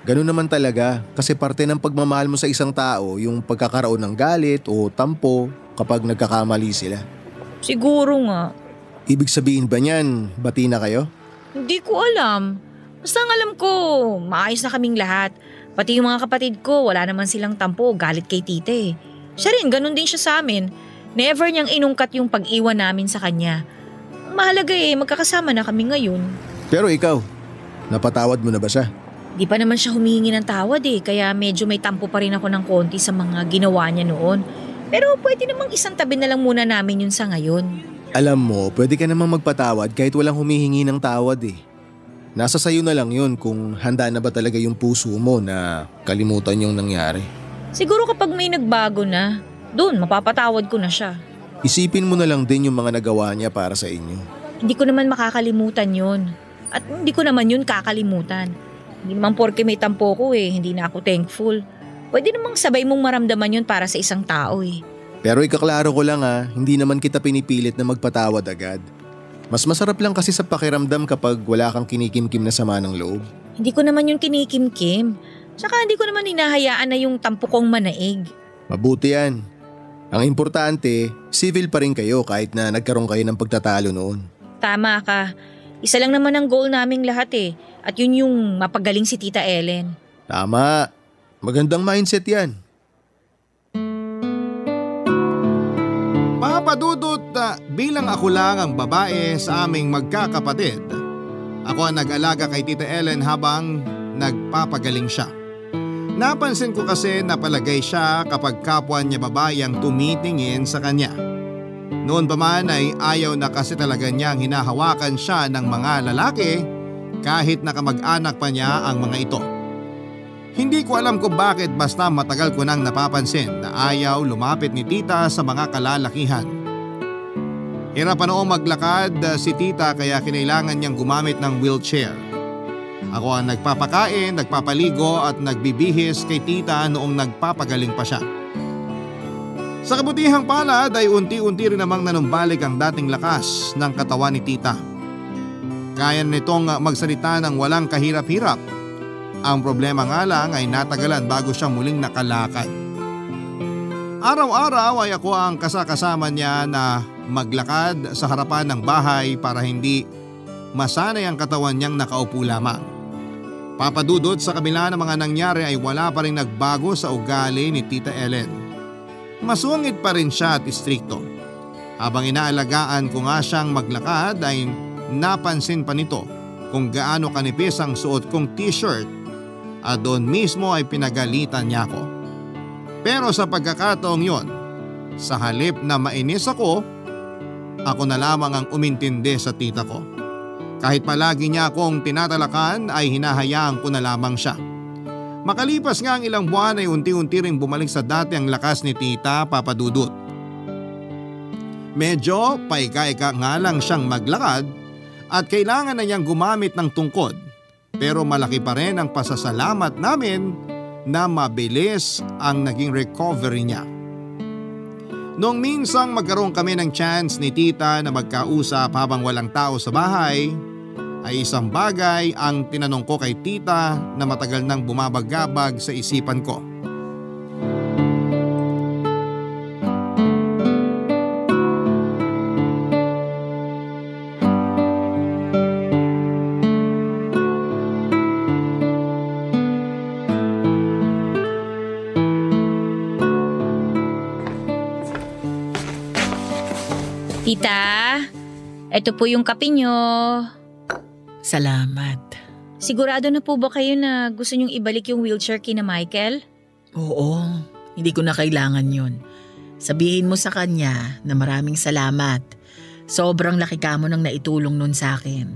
Ganun naman talaga kasi parte ng pagmamahal mo sa isang tao yung pagkakaroon ng galit o tampo kapag nagkakamali sila. Siguro nga. Ibig sabihin ba niyan, bati na kayo? Hindi ko alam. Basta ang alam ko, maayos na kaming lahat. Pati yung mga kapatid ko, wala naman silang tampo o galit kay Tita eh. Siya rin, ganun din siya sa amin. Never niyang inungkat yung pag-iwan namin sa kanya. Mahalaga eh, magkakasama na kami ngayon. Pero ikaw, napatawad mo na ba siya? Di pa naman siya humihingi ng tawad eh, kaya medyo may tampo pa rin ako ng konti sa mga ginawa niya noon. Pero pwede namang isang tabi na lang muna namin yun sa ngayon. Alam mo, pwede ka namang magpatawad kahit walang humihingi ng tawad eh. Nasa sayo na lang yun kung handa na ba talaga yung puso mo na kalimutan yung nangyari. Siguro kapag may nagbago na, doon mapapatawad ko na siya. Isipin mo na lang din yung mga nagawa niya para sa inyo. Hindi ko naman makakalimutan yun. At hindi ko naman yun kakalimutan. Hindi naman porke may tampo ko hindi na ako thankful. Pwede namang sabay mong maramdaman yun para sa isang tao Pero ikaklaro ko lang hindi naman kita pinipilit na magpatawad agad. Mas masarap lang kasi sa pakiramdam kapag wala kang kinikimkim na sama ng loob. Hindi ko naman yung kinikimkim. Tsaka hindi ko naman hinahayaan na yung tampo kong manaig. Mabuti yan. Ang importante, civil pa rin kayo kahit na nagkaroon kayo ng pagtatalo noon. Tama ka. Isa lang naman ang goal naming lahat At yun yung mapagaling si Tita Ellen. Tama. Magandang mindset yan. Papadudot bilang ako lang ang babae sa aming magkakapatid. Ako ang nag-alaga kay Tita Ellen habang nagpapagaling siya. Napansin ko kasi napalagay siya kapag kapwa niya babae ang tumitingin sa kanya. Noon pa man ay ayaw na kasi talaga niyang hinahawakan siya ng mga lalaki kahit nakamag-anak pa niya ang mga ito. Hindi ko alam kung bakit basta matagal ko nang napapansin na ayaw lumapit ni Tita sa mga kalalakihan. Hirap pa noong maglakad si Tita kaya kinailangan niyang gumamit ng wheelchair. Ako ang nagpapakain, nagpapaligo at nagbibihis kay Tita noong nagpapagaling pa siya. Sa kabutihang palad ay unti-unti rin namang nanumbalik ang dating lakas ng katawan ni Tita. Kaya nitong magsalita ng walang kahirap-hirap. Ang problema nga lang ay natagalan bago siya muling nakalakad. Araw-araw ay ako ang kasakasama niya na maglakad sa harapan ng bahay para hindi masanay ang katawan niyang nakaupo lamang. Papadudot sa kabila ng mga nangyari ay wala pa rin nagbago sa ugali ni Tita Ellen. Masungit pa rin siya at istrikto. Habang inaalagaan ko nga siyang maglakad ay napansin pa nito kung gaano kanipis ang suot kong t-shirt at doon mismo ay pinagalitan niya ako. Pero sa pagkakataong yon, sa halip na mainis ako na lamang ang umintindi sa tita ko. Kahit palagi niya akong tinatalakan ay hinahayaan ko na lamang siya. Makalipas nga ang ilang buwan ay unti-unti ring bumalik sa dati ang lakas ni Tita Papadudut. Medyo paika-ika nga lang siyang maglakad at kailangan na niyang gumamit ng tungkod. Pero malaki pa rin ang pasasalamat namin na mabilis ang naging recovery niya. Noong minsang magkaroon kami ng chance ni Tita na magkausap habang walang tao sa bahay, ay isang bagay ang tinanong ko kay Tita na matagal nang bumabagabag sa isipan ko. Tita, eto po yung kape nyo. Salamat. Sigurado na po ba kayo na gusto nyong ibalik yung wheelchair kina Michael? Oo, hindi ko na kailangan yun. Sabihin mo sa kanya na maraming salamat. Sobrang laki ka mo nang naitulong nun sa akin.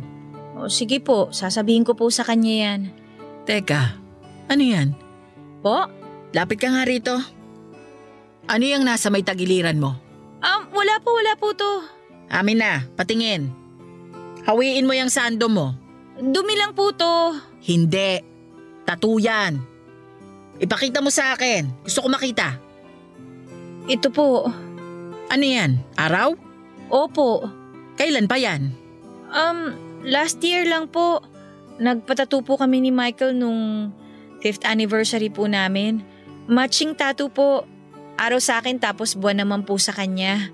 O sige po, sasabihin ko po sa kanya yan. Teka, ano yan? Po? Lapit ka nga rito. Ano yung nasa may tagiliran mo? Wala po to. Amin na, patingin. Hawiin mo yung sando mo. Dumi lang po to. Hindi. Tattoo yan. Ipakita mo sa akin. Gusto ko makita. Ito po. Ano yan? Araw? Opo. Kailan pa yan? Last year lang po. Nagpatattoo po kami ni Michael nung 5th anniversary po namin. Matching tattoo po. Araw sa akin tapos buwan naman po sa kanya.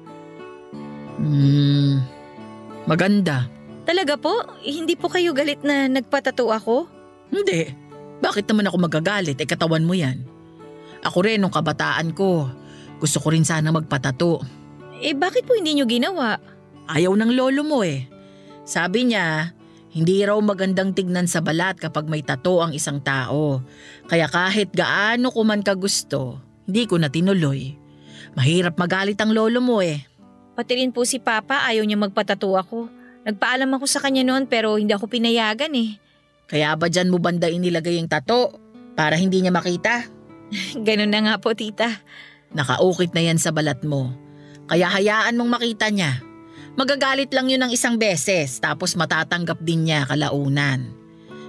Maganda. Talaga po? Hindi po kayo galit na nagpatattoo ako? Hindi. Bakit naman ako magagalit? Katawan mo yan. Ako rin nung kabataan ko. Gusto ko rin sana magpatattoo. Bakit po hindi nyo ginawa? Ayaw ng lolo mo Sabi niya, hindi raw magandang tignan sa balat kapag may tattoo ang isang tao. Kaya kahit gaano ko man kagusto, hindi ko na tinuloy. Mahirap magalit ang lolo mo Pati rin po si Papa ayaw niya magpatato ako. Nagpaalam ako sa kanya noon pero hindi ako pinayagan eh. Kaya ba dyan mo banda inilagay yung tato? Para hindi niya makita? Ganun na nga po, tita. Nakaukit na yan sa balat mo. Kaya hayaan mong makita niya. Magagalit lang yun ng isang beses tapos matatanggap din niya kalaunan.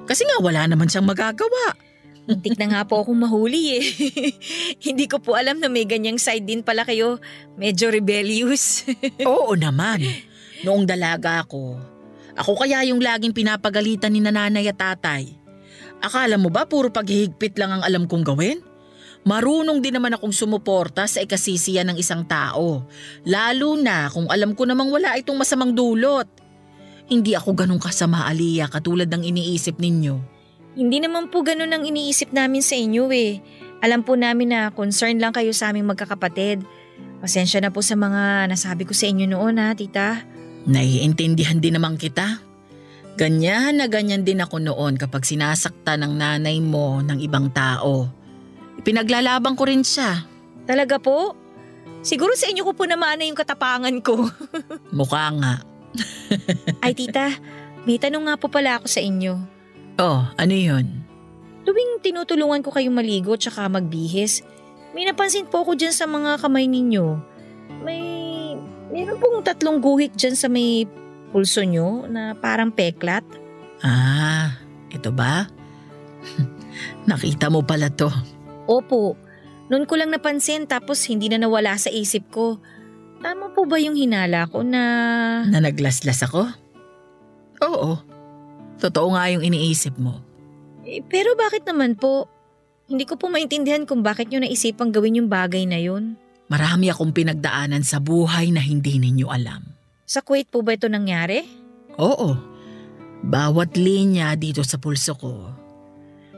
Kasi nga wala naman siyang magagawa. Muntik na nga po akong mahuli eh. Hindi ko po alam na may ganyang side din pala kayo. Medyo rebellious. Oo naman. Noong dalaga ako kaya yung laging pinapagalitan ni nanay at tatay. Akala mo ba puro paghihigpit lang ang alam kong gawin? Marunong din naman akong sumuporta sa ikasisiya ng isang tao. Lalo na kung alam ko namang wala itong masamang dulot. Hindi ako ganun kasama, Aliyah, katulad ng iniisip ninyo. Hindi naman po ganun ang iniisip namin sa inyo eh. Alam po namin na concern lang kayo sa aming magkakapatid. Pasensya na po sa mga nasabi ko sa inyo noon ha, tita. Naiintindihan din naman kita. Ganyan na ganyan din ako noon kapag sinasakta ng nanay mo ng ibang tao. Ipinaglalaban ko rin siya. Talaga po? Siguro sa inyo ko po naman na yung katapangan ko. Mukha nga. Ay tita, may tanong nga po pala ako sa inyo. Oh, ano yun? Tuwing tinutulungan ko kayong maligo tsaka magbihis, may napansin po ako dyan sa mga kamay ninyo. Meron pong 3 guhit dyan sa may pulso nyo na parang peklat. Ah, ito ba? Nakita mo pala to. Opo, noon ko lang napansin tapos hindi na nawala sa isip ko. Tama po ba yung hinala ko na… Na naglaslas ako? Oo. Totoo nga yung iniisip mo. Pero bakit naman po? Hindi ko po maintindihan kung bakit nyo naisipang gawin yung bagay na yun. Marami akong pinagdaanan sa buhay na hindi ninyo alam. Sa Kuwait po ba ito nangyari? Oo. Bawat linya dito sa pulso ko,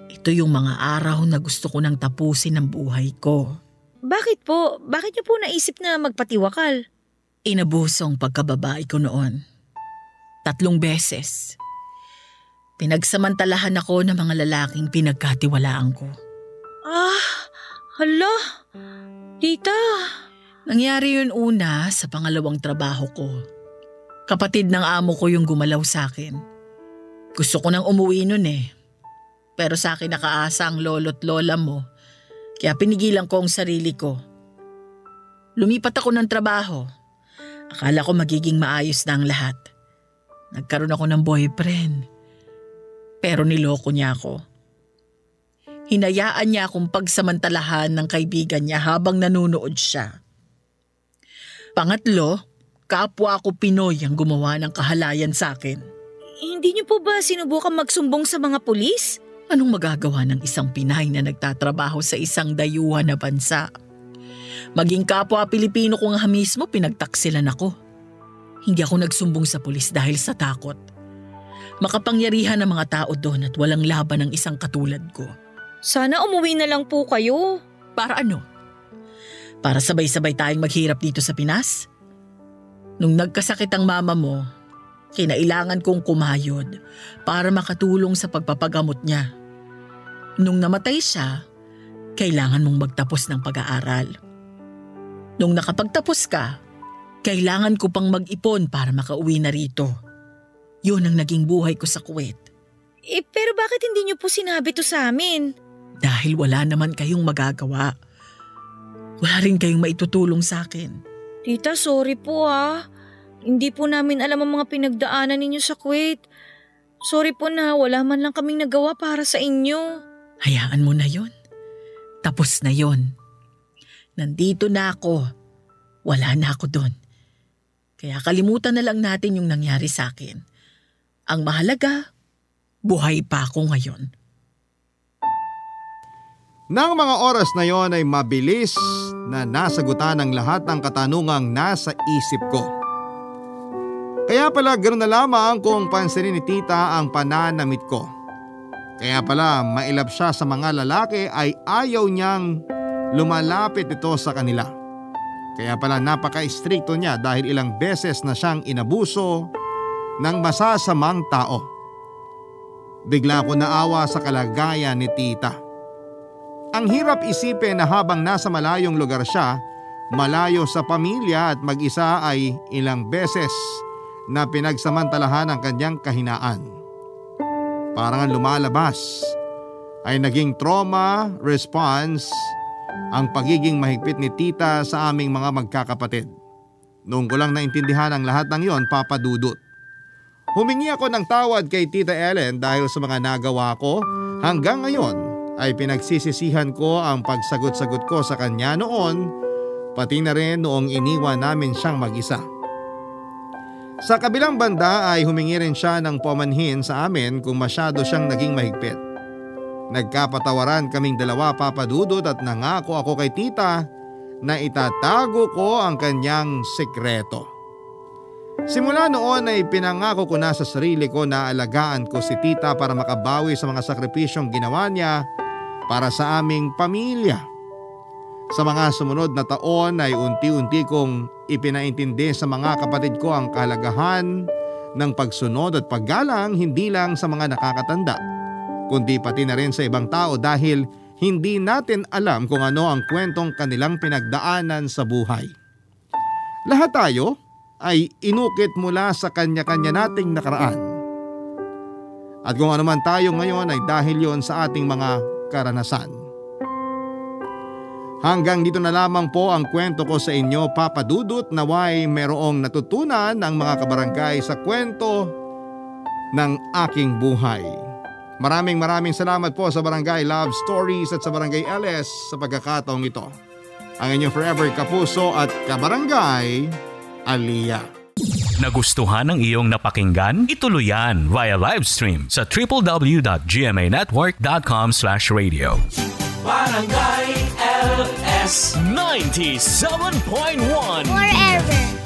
ito yung mga araw na gusto ko nang tapusin ang buhay ko. Bakit po? Bakit nyo po naisip na magpatiwakal? Inabusong pagkababae ko noon. 3 beses. Pinagsamantalahan ako ng mga lalaking pinagkatiwalaan ko. Hala, tita. Nangyari yun una sa pangalawang trabaho ko. Kapatid ng amo ko yung gumalaw sa akin. Gusto ko nang umuwi nun eh. Pero sa akin nakaasa ang lolo't lola mo. Kaya pinigilan ko ang sarili ko. Lumipat ako ng trabaho. Akala ko magiging maayos na ang lahat. Nagkaroon ako ng boyfriend. Pero niloko niya ako. Hinayaan niya akong pagsamantalahan ng kaibigan niya habang nanunood siya. Pangatlo, kapwa ako Pinoy ang gumawa ng kahalayan sa akin. Hindi niyo po ba sinubukan magsumbong sa mga pulis? Anong magagawa ng isang Pinay na nagtatrabaho sa isang dayuhan na bansa? Maging kapwa Pilipino ko nga mismo pinagtaksilan ako. Hindi ako nagsumbong sa pulis dahil sa takot. Makapangyarihan ang mga tao doon at walang laban ng isang katulad ko. Sana umuwi na lang po kayo. Para ano? Para sabay-sabay tayong maghirap dito sa Pinas? Nung nagkasakit ang mama mo, kinailangan kong kumayod para makatulong sa pagpapagamot niya. Nung namatay siya, kailangan mong magtapos ng pag-aaral. Nung nakapagtapos ka, kailangan ko pang mag-ipon para makauwi na rito. Yun ang naging buhay ko sa Kuwait. Pero bakit hindi niyo po sinabi to sa amin? Dahil wala naman kayong magagawa. Wala rin kayong maitutulong sa akin. Tita, sorry po ah. Hindi po namin alam ang mga pinagdaanan ninyo sa Kuwait. Sorry po na wala man lang kaming nagawa para sa inyo. Hayaan mo na yon. Tapos na yon. Nandito na ako. Wala na ako doon. Kaya kalimutan na lang natin yung nangyari sa akin. Ang mahalaga, buhay pa ako ngayon. Nang mga oras na yon ay mabilis na nasagutan ang lahat ng katanungang nasa isip ko. Kaya pala ganoon na lamang kung pansinin ni tita ang pananamit ko. Kaya pala mailap siya sa mga lalaki ay ayaw niyang lumalapit ito sa kanila. Kaya pala napaka-istrikto niya dahil ilang beses na siyang inabuso ng masasamang tao. Bigla ko naawa sa kalagayan ni tita. Ang hirap isipin na habang nasa malayong lugar siya malayo sa pamilya at mag-isa ay ilang beses na pinagsamantalahan ang kanyang kahinaan. Parang ang lumalabas ay naging trauma response ang pagiging mahigpit ni tita sa aming mga magkakapatid. Noong ko lang naintindihan ang lahat ng yon, Papa Dudut. Humingi ako ng tawad kay Tita Ellen dahil sa mga nagawa ko. Hanggang ngayon ay pinagsisisihan ko ang pagsagot-sagot ko sa kanya noon, pati na rin noong iniwan namin siyang mag-isa. Sa kabilang banda ay humingi rin siya ng pamanhin sa amin kung masyado siyang naging mahigpit. Nagkapatawaran kaming dalawa, Papa Dudut, at nangako ako kay tita na itatago ko ang kanyang sekreto. Simula noon ay pinangako ko na sa sarili ko na alagaan ko si tita para makabawi sa mga sakripisyong ginawa niya para sa aming pamilya. Sa mga sumunod na taon ay unti-unti kong ipinaintindi sa mga kapatid ko ang kahalagahan ng pagsunod at paggalang hindi lang sa mga nakakatanda, kundi pati na rin sa ibang tao dahil hindi natin alam kung ano ang kwentong kanilang pinagdaanan sa buhay. Lahat tayo ay inukit mula sa kanya-kanya nating nakaraan. At kung ano man tayo ngayon ay dahil yon sa ating mga karanasan. Hanggang dito na lamang po ang kwento ko sa inyo, Papa Dudut, naway merong natutunan ang mga kabarangay sa kwento ng aking buhay. Maraming salamat po sa Barangay Love Stories at sa Barangay LS sa pagkakataong ito. Ang inyong forever kapuso at kabarangay, Aliyah. Nagustuhan ng iyong napakinggan? Ituloy yan via live stream sa www.gmanetwork.com/radio. Barangay LS 97.1 Forever.